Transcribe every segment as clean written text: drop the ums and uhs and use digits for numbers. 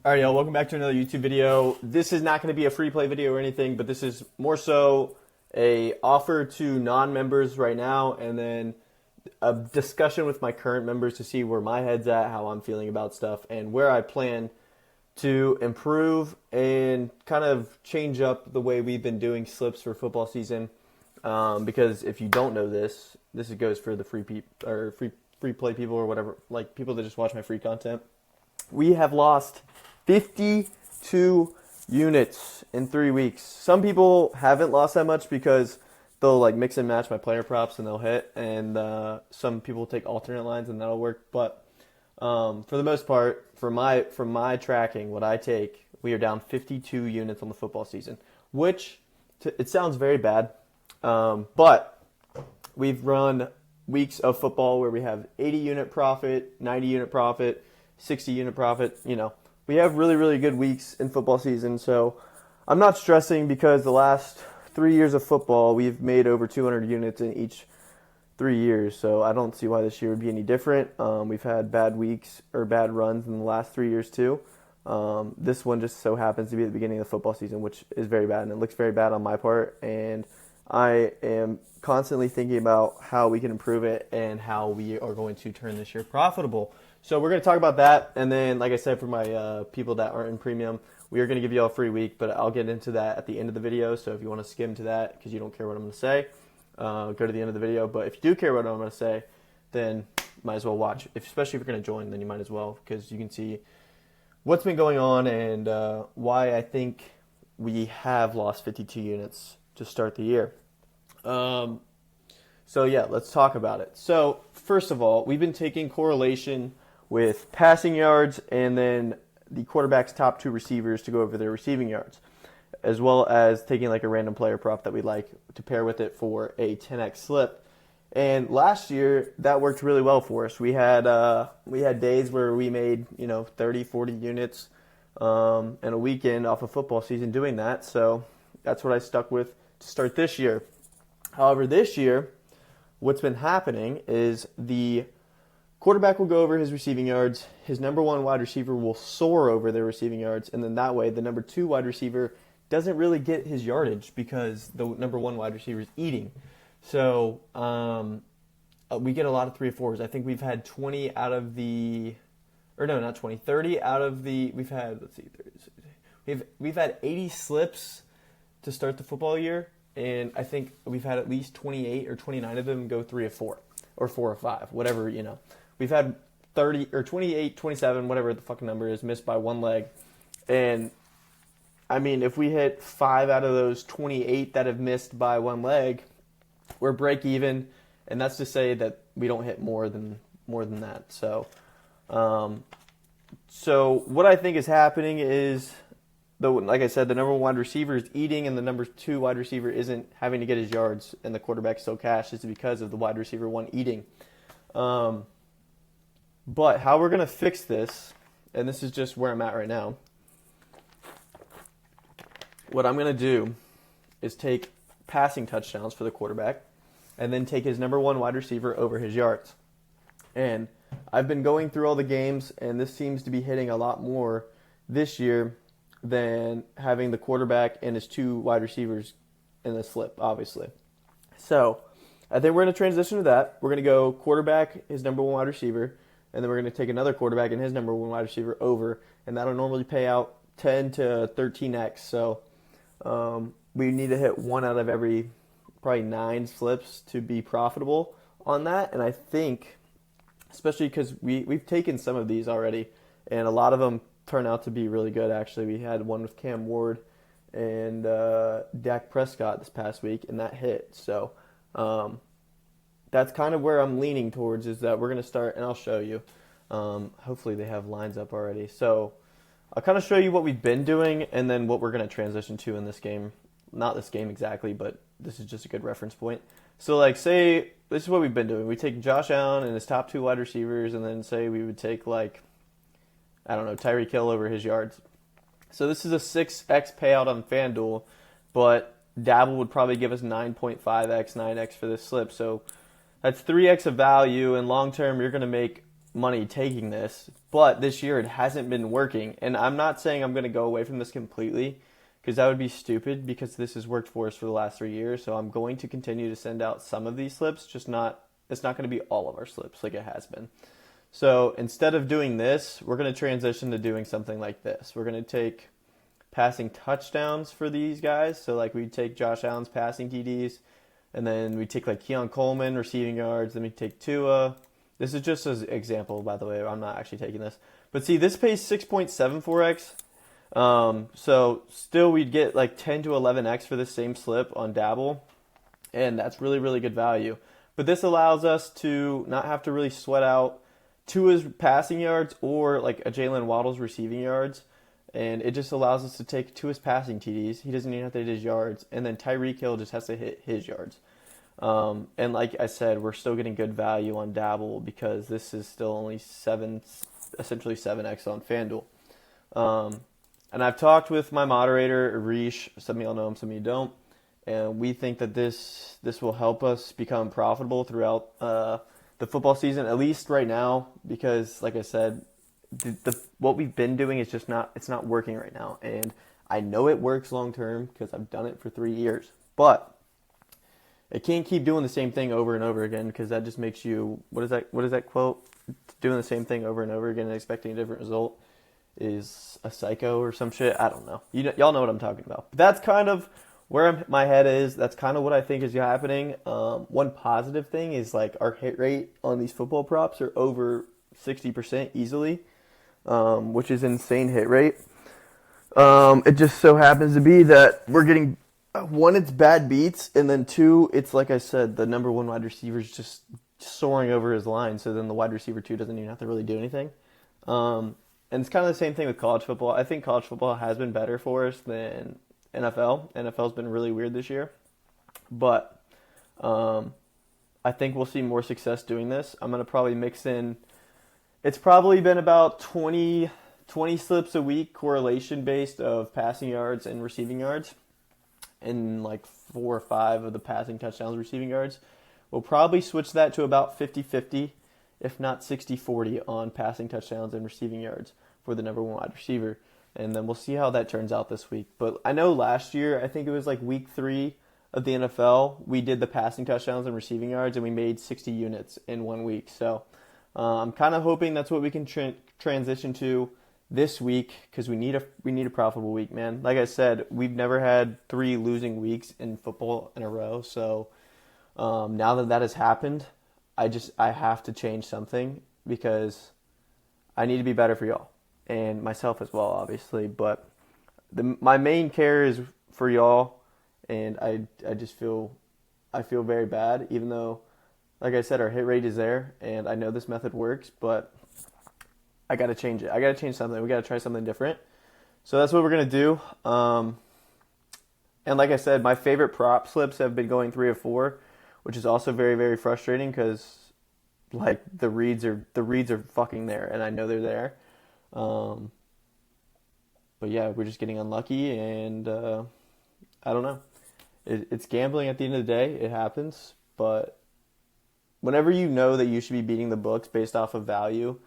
All right, y'all, welcome back to another YouTube video. This is not going to be a free play video or anything, but this is more so a offer to non-members right now, and then a discussion with my current members to see where my head's at, how I'm feeling about stuff, and where I plan to improve and kind of change up the way we've been doing slips for football season. Because if you don't know this goes for the free play people or whatever, like people that just watch my free content. We have lost 52 units in 3 weeks. Some people haven't lost that much because they'll like mix and match my player props and they'll hit, and some people take alternate lines and that'll work. But for the most part, from my tracking, what I take, we are down 52 units on the football season, which it sounds very bad, but we've run weeks of football where we have 80 unit profit, 90 unit profit, 60 unit profit. We have really, really good weeks in football season, so I'm not stressing because the last 3 years of football, we've made over 200 units in each 3 years, so I don't see why this year would be any different. We've had bad weeks or bad runs in the last 3 years too. This one just so happens to be at the beginning of the football season, which is very bad, and it looks very bad on my part, and I am constantly thinking about how we can improve it and how we are going to turn this year profitable. So we're going to talk about that, and then, like I said, for my people that aren't in premium, we are going to give you all a free week, but I'll get into that at the end of the video. So if you want to skim to that because you don't care what I'm going to say, go to the end of the video. But if you do care what I'm going to say, then might as well watch. Especially if you're going to join, then you might as well, because you can see what's been going on and why I think we have lost 52 units to start the year. So yeah, let's talk about it. So first of all, we've been taking correlation with passing yards and then the quarterback's top two receivers to go over their receiving yards, as well as taking like a random player prop that we like to pair with it for a 10x slip. And last year that worked really well for us. We had days where we made 30, 40 units in a weekend off of football season doing that. So that's what I stuck with to start this year. However, this year, what's been happening is the quarterback will go over his receiving yards, his number one wide receiver will soar over their receiving yards, and then that way the number two wide receiver doesn't really get his yardage because the number one wide receiver is eating. So we get a lot of 3 or 4s. I think we've had 20 out of the, or no, not 20, 30 out of the, we've had 80 slips to start the football year, and I think we've had at least 28 or 29 of them go 3 or 4, or 4 or 5, whatever, We've had 30 or 28, 27, whatever the fucking number is, missed by one leg. And, I mean, if we hit 5 out of those 28 that have missed by one leg, we're break even, and that's to say that we don't hit more than that. So what I think is happening is, like I said, the number one wide receiver is eating, and the number two wide receiver isn't having to get his yards, and the quarterback still cash. It's because of the wide receiver one eating. But how we're going to fix this, and this is just where I'm at right now, what I'm going to do is take passing touchdowns for the quarterback and then take his number one wide receiver over his yards. And I've been going through all the games, and this seems to be hitting a lot more this year than having the quarterback and his two wide receivers in the slip, obviously. So I think we're going to transition to that. We're going to go quarterback, his number one wide receiver, and then we're going to take another quarterback and his number one wide receiver over, and that'll normally pay out 10 to 13x. So we need to hit 1 out of every probably 9 slips to be profitable on that. And I think, especially because we've taken some of these already, and a lot of them turn out to be really good, actually. We had one with Cam Ward and Dak Prescott this past week, and that hit. So that's kind of where I'm leaning towards, is that we're going to start, and I'll show you. Hopefully they have lines up already. So I'll kind of show you what we've been doing and then what we're going to transition to in this game. Not this game exactly, but this is just a good reference point. So, like, say this is what we've been doing. We take Josh Allen and his top 2 wide receivers, and then say we would take, like, I don't know, Tyreek Hill over his yards. So this is a 6x payout on FanDuel, but Dabble would probably give us 9.5x, 9x for this slip. So that's 3x of value, and long term you're going to make money taking this, but this year it hasn't been working. And I'm not saying I'm going to go away from this completely because that would be stupid because this has worked for us for the last 3 years. So I'm going to continue to send out some of these slips, it's not going to be all of our slips like it has been. So instead of doing this, we're going to transition to doing something like this. We're going to take passing touchdowns for these guys. So like we take Josh Allen's passing TDs, and then we take like Keon Coleman receiving yards, then we take Tua. This is just an example, by the way. I'm not actually taking this. But see, this pays 6.74x. So still we'd get like 10 to 11x for this same slip on Dabble. And that's really, really good value. But this allows us to not have to really sweat out Tua's passing yards or like a Jalen Waddle's receiving yards. And it just allows us to take Tua's passing TDs. He doesn't even have to hit his yards. And then Tyreek Hill just has to hit his yards. And like I said, we're still getting good value on Dabble because this is still only essentially 7x on FanDuel. And I've talked with my moderator, Arish. Some of y'all know him, some of you don't. And we think that this will help us become profitable throughout the football season, at least right now, because like I said, what we've been doing is it's not working right now. And I know it works long term because I've done it for 3 years. But it can't keep doing the same thing over and over again because that just makes you, what is that quote? Doing the same thing over and over again and expecting a different result is a psycho or some shit. I don't know. Y'all know what I'm talking about. But that's kind of where my head is. That's kind of what I think is happening. One positive thing is like our hit rate on these football props are over 60% easily, which is insane hit rate. It just so happens to be that we're getting, one, it's bad beats, and then two, it's like I said, the number one wide receiver is just soaring over his line, so then the wide receiver 2 doesn't even have to really do anything. And it's kind of the same thing with college football. I think college football has been better for us than NFL. NFL's been really weird this year. But I think we'll see more success doing this. I'm going to probably mix in, it's probably been about 20 slips a week correlation based of passing yards and receiving yards. And like 4 or 5 of the passing touchdowns, receiving yards. We'll probably switch that to about 50-50, if not 60-40 on passing touchdowns and receiving yards for the number one wide receiver. And then we'll see how that turns out this week. But I know last year, I think it was like week 3 of the NFL, we did the passing touchdowns and receiving yards, and we made 60 units in 1 week. So I'm kind of hoping that's what we can transition to this week because we need a profitable week, man. Like I said, we've never had 3 losing weeks in football in a row. So now that has happened, I have to change something because I need to be better for y'all and myself as well, obviously. But my main care is for y'all, and I feel very bad, even though, like I said, our hit rate is there, and I know this method works, but I got to change it. I got to change something. We got to try something different. So that's what we're going to do. And like I said, my favorite prop slips have been going 3 or 4, which is also very, very frustrating because like the reads are fucking there, and I know they're there. But yeah, we're just getting unlucky, and I don't know. It's gambling at the end of the day. It happens, but whenever you know that you should be beating the books based off of value,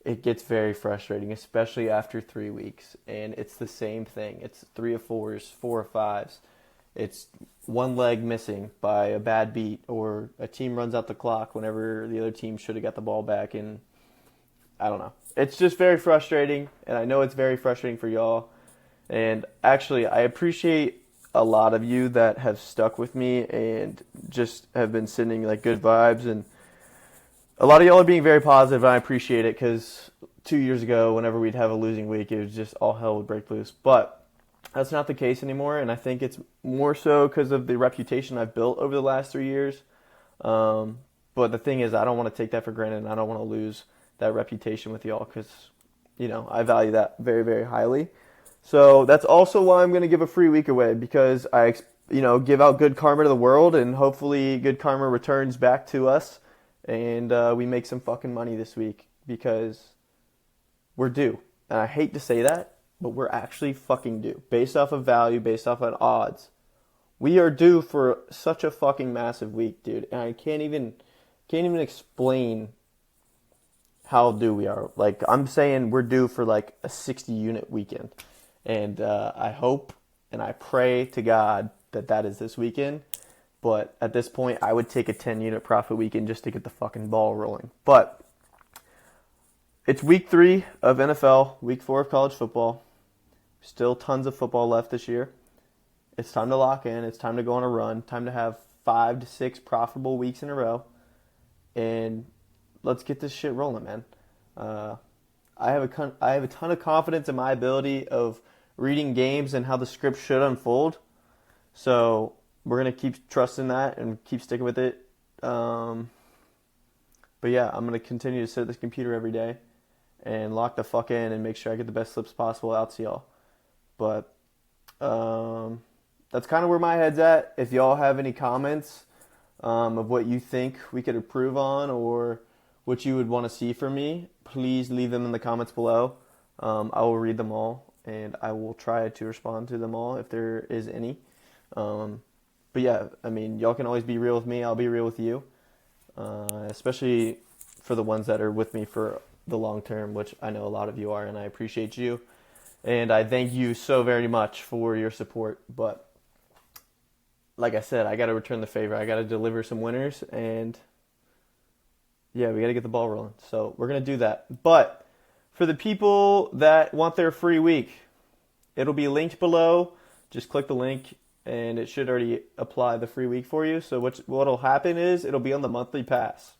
it gets very frustrating, especially after 3 weeks. And it's the same thing. It's 3 of 4s, 4 of 5s. It's one leg missing by a bad beat, or a team runs out the clock whenever the other team should have got the ball back. And I don't know. It's just very frustrating, and I know it's very frustrating for y'all. And actually, I appreciate a lot of you that have stuck with me and just have been sending like good vibes, and a lot of y'all are being very positive, and I appreciate it because 2 years ago, whenever we'd have a losing week, it was just all hell would break loose. But that's not the case anymore, and I think it's more so because of the reputation I've built over the last 3 years. But the thing is, I don't want to take that for granted, and I don't want to lose that reputation with y'all because, I value that very, very highly. So that's also why I'm going to give a free week away, because I, give out good karma to the world, and hopefully good karma returns back to us, and we make some fucking money this week because we're due. And I hate to say that, but we're actually fucking due. Based off of value, based off of odds, we are due for such a fucking massive week, dude. And I can't even explain how due we are. Like, I'm saying we're due for like a 60-unit weekend. And I hope and I pray to God that that is this weekend. But at this point, I would take a 10-unit profit weekend just to get the fucking ball rolling. But it's week 3 of NFL, week 4 of college football. Still tons of football left this year. It's time to lock in. It's time to go on a run. Time to have 5 to 6 profitable weeks in a row. And let's get this shit rolling, man. I have a ton of confidence in my ability of reading games and how the script should unfold. So we're going to keep trusting that and keep sticking with it. But yeah, I'm going to continue to sit at this computer every day and lock the fuck in and make sure I get the best slips possible out to y'all. But that's kind of where my head's at. If y'all have any comments of what you think we could improve on or what you would want to see from me, please leave them in the comments below. I will read them all, and I will try to respond to them all if there is any. But yeah, I mean, y'all can always be real with me. I'll be real with you, especially for the ones that are with me for the long term, which I know a lot of you are, and I appreciate you. And I thank you so very much for your support. But like I said, I got to return the favor. I got to deliver some winners, and yeah, we got to get the ball rolling. So we're going to do that. But for the people that want their free week, it'll be linked below. Just click the link, and it should already apply the free week for you. So what'll happen is it'll be on the monthly pass.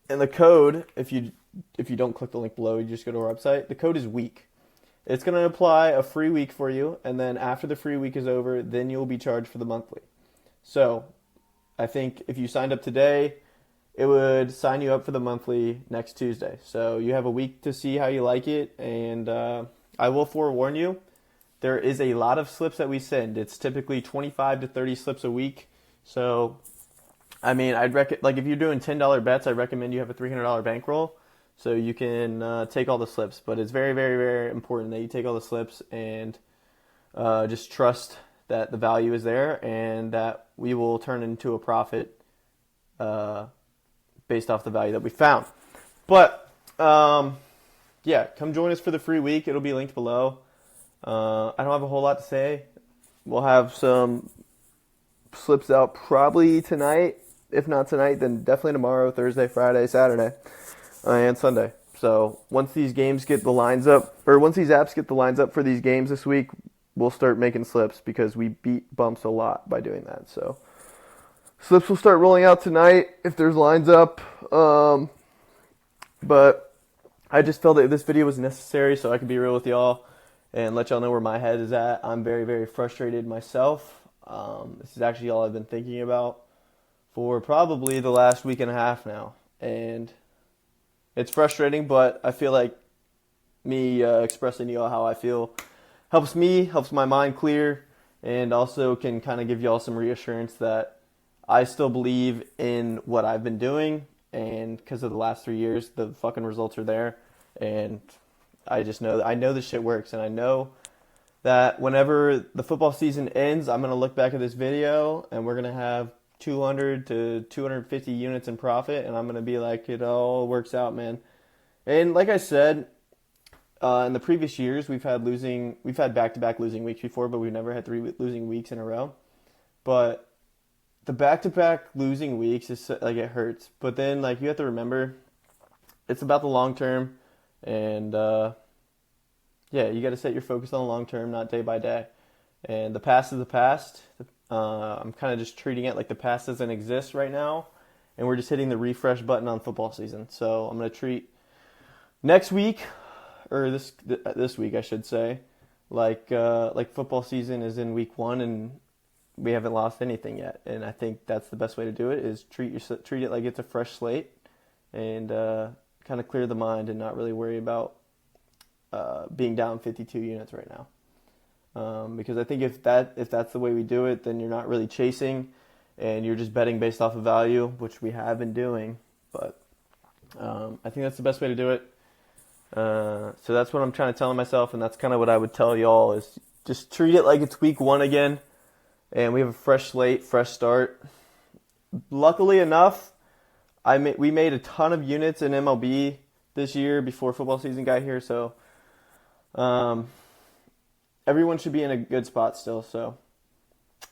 And the code, if you don't click the link below, you just go to our website, the code is week. It's going to apply a free week for you, and then after the free week is over, then you'll be charged for the monthly. So I think if you signed up today, it would sign you up for the monthly next Tuesday. So you have a week to see how you like it, and I will forewarn you, there is a lot of slips that we send. It's typically 25 to 30 slips a week. So, I mean, like if you're doing $10 bets, I recommend you have a $300 bankroll so you can take all the slips. But it's very, very, very important that you take all the slips and just trust that the value is there and that we will turn into a profit based off the value that we found. But, yeah, come join us for the free week. It'll be linked below. I don't have a whole lot to say. We'll have some slips out probably tonight. If not tonight, then definitely tomorrow, Thursday, Friday, Saturday, and Sunday. So once these games get the lines up, or once these apps get the lines up for these games this week, we'll start making slips because we beat bumps a lot by doing that. So slips will start rolling out tonight if there's lines up. But I just felt that this video was necessary so I could be real with y'all and let y'all know where my head is at. I'm very, very frustrated myself. This is actually all I've been thinking about for probably the last week and a half now. And it's frustrating, but I feel like me expressing to y'all how I feel helps me, helps my mind clear, and also can kind of give y'all some reassurance that I still believe in what I've been doing. And because of the last 3 years, the fucking results are there. And I just know I know this shit works, and I know that whenever the football season ends, I'm going to look back at this video, and we're going to have 200 to 250 units in profit, and I'm going to be like, it all works out, man. And like I said, in the previous years, we've had back-to-back losing weeks before, but we've never had 3 losing weeks in a row. But the back-to-back losing weeks is like, it hurts. But then, like, you have to remember, it's about the long term. And, yeah, you got to set your focus on the long term, not day by day. And the past is the past. I'm kind of just treating it like the past doesn't exist right now. And we're just hitting the refresh button on football season. So I'm going to treat next week, or this week, I should say, like football season is in week 1 and we haven't lost anything yet. And I think that's the best way to do it, is treat it like it's a fresh slate and kind of clear the mind and not really worry about being down 52 units right now. Because I think if that's the way we do it, then you're not really chasing and you're just betting based off of value, which we have been doing. But I think that's the best way to do it. So that's what I'm trying to tell myself, and that's kind of what I would tell y'all, is just treat it like it's week 1 again, and we have a fresh slate, fresh start. Luckily enough, we made a ton of units in MLB this year before football season got here, so everyone should be in a good spot still. So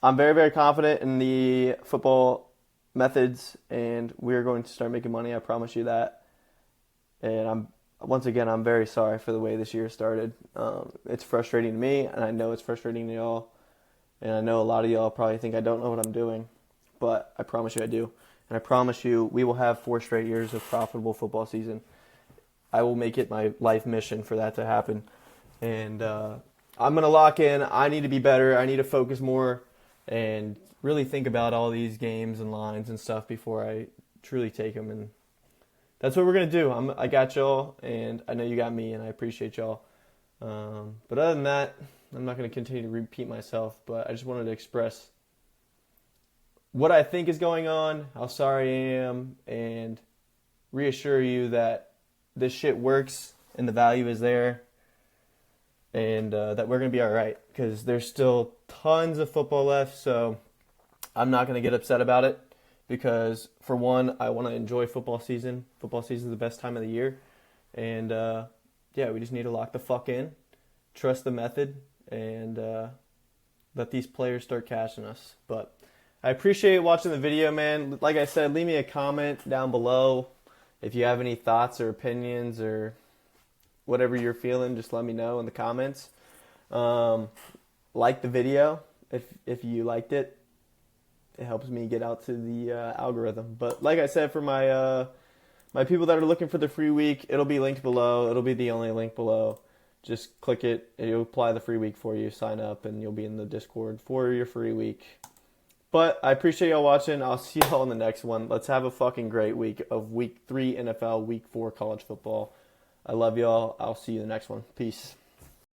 I'm very, very confident in the football methods, and we're going to start making money. I promise you that. And I'm very sorry for the way this year started. It's frustrating to me, and I know it's frustrating to y'all. And I know a lot of y'all probably think I don't know what I'm doing, but I promise you I do. And I promise you we will have 4 straight years of profitable football season. I will make it my life mission for that to happen. And I'm going to lock in. I need to be better. I need to focus more and really think about all these games and lines and stuff before I truly take them. And that's what we're going to do. I got y'all, and I know you got me, and I appreciate y'all. But other than that, I'm not going to continue to repeat myself, but I just wanted to express what I think is going on, how sorry I am, and reassure you that this shit works and the value is there, and that we're going to be all right, because there's still tons of football left, so I'm not going to get upset about it, because for one, I want to enjoy football season. Football season is the best time of the year, and we just need to lock the fuck in, trust the method, and let these players start cashing us. But I appreciate watching the video, man. Like I said, leave me a comment down below if you have any thoughts or opinions or whatever you're feeling. Just let me know in the comments. Like the video if you liked it. It helps me get out to the algorithm. But like I said, for my people that are looking for the free week, it'll be linked below. It'll be the only link below. Just click it. It'll apply the free week for you. Sign up, and you'll be in the Discord for your free week. But I appreciate y'all watching. I'll see y'all in the next one. Let's have a fucking great week of Week 3 NFL, Week 4 college football. I love y'all. I'll see you in the next one. Peace.